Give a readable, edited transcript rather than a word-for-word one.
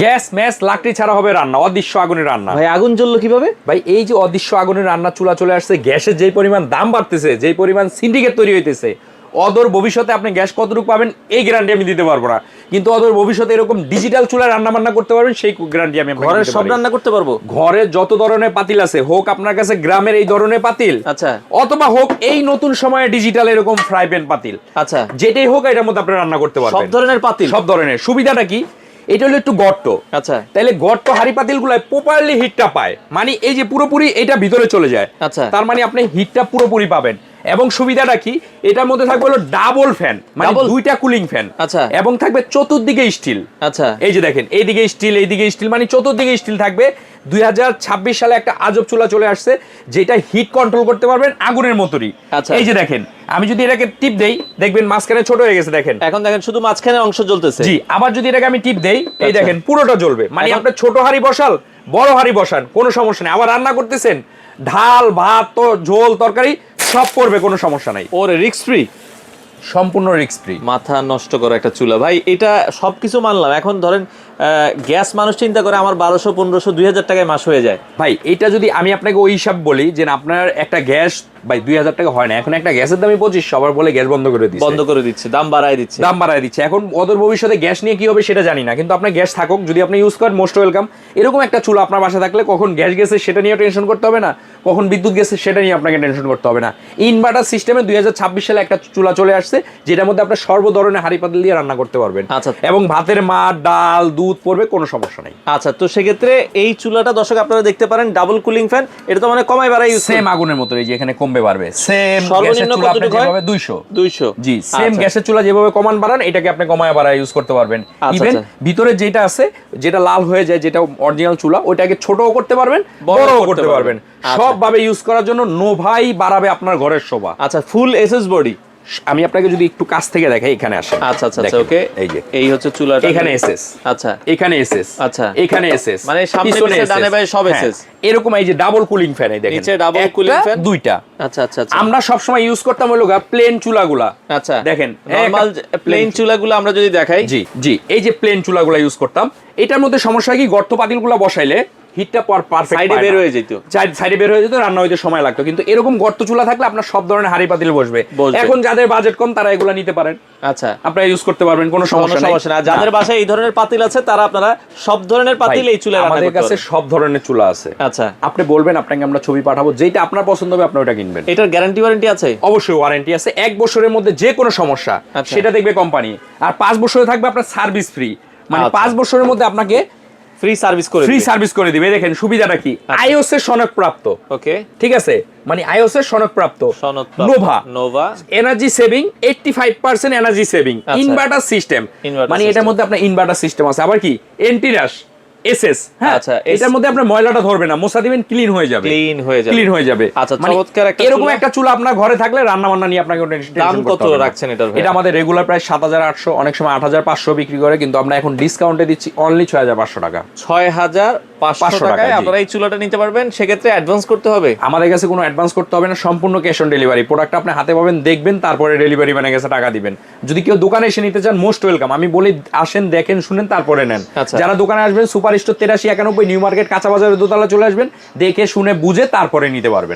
Gas mass লাকড়ি ছাড়া হবে রান্না, অদৃশ্য আগুনের রান্না। ভাই আগুন জ্বললো কিভাবে? ভাই এই যে অদৃশ্য আগুনের রান্না চুলা চলে আসছে, গ্যাসের যেই পরিমাণ দাম বাড়তেছে, যেই পরিমাণ সিন্ডিকেট তৈরি হইতেছে, অদূর ভবিষ্যতে আপনি গ্যাস কতটুকু পাবেন এই গ্যারান্টি আমি দিতে পারবো না, কিন্তু অদূর ভবিষ্যতে এরকম ডিজিটাল চুলায় রান্না বান্না করতে পারবেন সেই গ্যারান্টি আমি আপনাকে ঘরের দিতে সব পারি। রান্না করতে পারবো? ঘরে যত ধরনের পাতিল আছে, হোক আপনার কাছে গ্রামের এই ধরনের পাতিল, আচ্ছা অথবা হোক এই নতুন সময়ে ডিজিটাল এরকম ফ্রাই প্যান পাতিল, আচ্ছা, যেটাই হোক এটার মধ্যে আপনি রান্না করতে পারবেন। সব ধরনের পাতিল? সব ধরনের। সুবিধাটা কি, এটা হলো একটু গর্ত, আচ্ছা তাইলে গর্ত হাড়ি পাতিল গুলায় প্রপারলি হিটটা পায়, মানে এই যে পুরোপুরি এটা ভিতরে চলে যায়, আচ্ছা তার মানে আপনি হিটটা পুরোপুরি পাবেন। এবং সুবিধাটা কি, এটার মধ্যে থাকবে হলো ডাবল ফ্যান, মানে দুইটা কুলিং ফ্যান, আচ্ছা এবং থাকবে চতুর্দিকে স্টিল। আচ্ছা এই যে দেখেন এইদিকে স্টিল এইদিকে স্টিল, মানে চতুর্দিকে স্টিল থাকবে। 2026 সালে একটা আজব চুলা চলে আসছে যেটা হিট কন্ট্রোল করতে পারবেন আগুনের মতোই। আচ্ছা এই যে দেখেন, আমি যদি এটাকে টিপ দেই দেখবেন মাঝখানে ছোট হয়ে গেছে, দেখেন এখন দেখেন শুধু মাঝখানে অংশ জ্বলতেছে। জি, আবার যদি এটাকে আমি টিপ দেই এই আচ্ছা। দেখেন পুরোটা জ্বলবে, মানে এখন- আপনি ছোট হাঁড়ি বসাল বড় হাঁড়ি বসান কোনো সমস্যা নেই, আবার রান্না করতেছেন ঢাল ভাত তো ঝোল তরকারি সব করবে, কোনো সমস্যা নাই, ওরে রিস্ক ফ্রি, সম্পূর্ণ রিস্ক ফ্রি। মাথা নষ্ট করা একটা চুলা ভাই। এটা সবকিছু মানলাম, এখন ধরেন গ্যাস মানুষ চিন্তা করে আমার 1200 1500 2000 টাকায় মাস হয়ে যায়। ভাই এটা যদি আমি আপনাকে ওই হিসাব বলি যে না, আপনার একটা গ্যাস ভাই 2000 টাকা হয় না, এখন একটা গ্যাসের দামই 2500, আবার বলে গ্যাস বন্ধ করে দিচ্ছে, বন্ধ করে দিচ্ছে, দাম বাড়ায় দিচ্ছে, দাম বাড়ায় দিচ্ছে। এখন অদূর ভবিষ্যতে গ্যাস নিয়ে কি হবে সেটা জানি না, কিন্তু আপনার গ্যাস থাকুক, যদি আপনি ইউজ করেন মোস্ট ওয়েলকাম। এরকম একটা চুলা আপনার বাসা থাকলে কখন গ্যাস গেছে সেটা নিয়ে টেনশন করতে হবে না, কখন বিদ্যুৎ গেছে সেটা নিয়ে আপনাকে টেনশন করতে হবে না। ইনভার্টার সিস্টেমে 2026 সালে একটা চুলা চলে আসছে যেটার মধ্যে আপনার সর্ব ধরনের হাঁড়ি পাতিল দিয়ে রান্না করতে পারবেন, আচ্ছা। এবং ভাতের মার ডাল দুধ পড়বে, কোনো সমস্যা নাই। আচ্ছা, তো সেক্ষেত্রে এই চুলাটা দর্শক আপনারা দেখতে পারেন ডাবল কুলিং ফ্যান, এটা তো মানে কমাই বাড়াই ইউজ সেম আগুনের মতো, এই যে এখানে কমবে বাড়বে, সেম সর্বনিম্ন কতটুকু হয়? 200 200 জি, সেম গ্যাসের চুলা যেভাবে কমান বাড়ান এটাকে আপনি কমায় বাড়ায় ইউজ করতে পারবেন। আচ্ছা, ইভেন আচ্ছা। ভিতরে যেটা আছে, যেটা লাল হয়ে যায়, যেটা অরিজিনাল চুলা, ওইটাকে ছোটও করতে পারবেন বড়ও করতে পারবেন, আচ্ছা। সব ভাবে ইউজ করার জন্য নোভাই বাড়াবে আপনার ঘরের শোভা। আচ্ছা, ফুল এসএস বডি। আমি আপনাকে যদি একটু কাছ থেকে দেখাই, এখানে আসেন। আচ্ছা আচ্ছা দেখেন, ওকে, এই যে এই হচ্ছে চুলাটা, এখানে এসএস, আচ্ছা এখানে এসএস, আচ্ছা। এখানে এসএস, মানে সামনে পিছে ডানে বাঁয়ে সব SS। এরকম এই যে ডাবল কুলিং ফ্যান, এই দেখেন নিচে double cooling একটা, fan? দুইটা। আচ্ছা আচ্ছা আচ্ছা আমরা সব সময় ইউজ করতাম হলো প্লেন চুলাগুলা, আচ্ছা দেখেন নরমাল প্লেন চুলাগুলো আমরা যদি দেখাই, জি জি, এই যে প্লেন চুলাগুলা ইউজ করতাম, এটার মধ্যে সমস্যা কি, গর্ত পাতিলগুলা বসাইলে হিটটা পারফেক্ট সাইডে বের হয়ে যেত, সাইডে বের হয়ে যেত, রান্না হইতে সময় লাগতো, কিন্তু এরকম গর্ত চুলা থাকলে আপনার সব ধরনের হাঁড়ি পাতিল বসবে। এখন যাদের বাজেট কম তারা এগুলা নিতে পারেন, আচ্ছা আপনারা ইউজ করতে পারবেন, কোনো সমস্যা না। যাদের বাসায় এই ধরনের পাতিল আছে তারা আপনারা সব ধরনের পাতিল এই চুলায় রান্না আমাদের করতে কাছে পারবেন। সব ধরনের চুলা আছে। আচ্ছা, আপনি বলবেন, আপনাকে আমরা ছবি পাঠাবো, যেটা আপনার পছন্দ হবে আপনি ওটা কিনবেন। এটার গ্যারান্টি ওয়ারেন্টি আছে? অবশ্যই ওয়ারেন্টি আছে, 1 বছরের মধ্যে যে কোনো সমস্যা আচ্ছা। সেটা দেখবে কোম্পানি, আর 5 বছরে থাকবে আপনার সার্ভিস ফ্রি, মানে আচ্ছা। 5 বছরের মধ্যে আপনাকে ফ্রি সার্ভিস করে ফ্রি দিবে। সার্ভিস করে দিবে। দেখেন সুবিধাটা কি, আইওএস এর সনদপ্রাপ্ত, ওকে, ঠিক আছে, মানে আইওএস এর সনদপ্রাপ্ত, সনদপ্রাপ্ত। Nova, Nova energy saving 85% energy saving, আচ্ছা। ইনভার্টার সিস্টেম, Inverter মানে এটার system। মধ্যে আপনার ইনভার্টার সিস্টেম আছে, আবার কি এন্টিরাশ এসএস, হ্যাঁ আচ্ছা, এটার মধ্যে আপনার ময়লাটা ধরবে না, মোছা দিবেন ক্লিন হয়ে যাবে, ক্লিন হয়ে যাবে, ক্লিন হয়ে যাবে। আচ্ছা, মানে চমৎকার একটা এরকম চুলা। একটা চুলা আপনার ঘরে থাকলে রান্না বান্না নিয়ে আপনাকে দাম কত রাখছেন এটার ভাই? এটা আমাদের রেগুলার প্রাইস 7800, অনেক সময় 8500 বিক্রি করে, কিন্তু আমরা এখন ডিসকাউন্টে দিচ্ছি অনলি 6500 টাকা। 6500 টাকায় জি। আপনারা এই চুলাটা নিতে পারবেন। সেক্ষেত্রে অ্যাডভান্স করতে হবে? আমাদের কাছে কোনো অ্যাডভান্স করতে হবে না, সম্পূর্ণ ক্যাশ অন ডেলিভারি, প্রোডাক্ট আপনি হাতে পাবেন, দেখবেন, তারপরে ডেলিভারি ম্যানের কাছে টাকা দিবেন। যদি কেউ দোকানে এসে নিতে চান মোস্ট ওয়েলকাম, আমি বলি আসেন, দেখেন, শুনেন, তারপরে নেন। আচ্ছা। যারা দোকানে আসবেন সুপার স্টোর 8391 নিউ মার্কেট কাঁচা বাজারের দোতলা চলে আসবেন, দেখে শুনে বুঝে তারপরে নিতে পারবেন।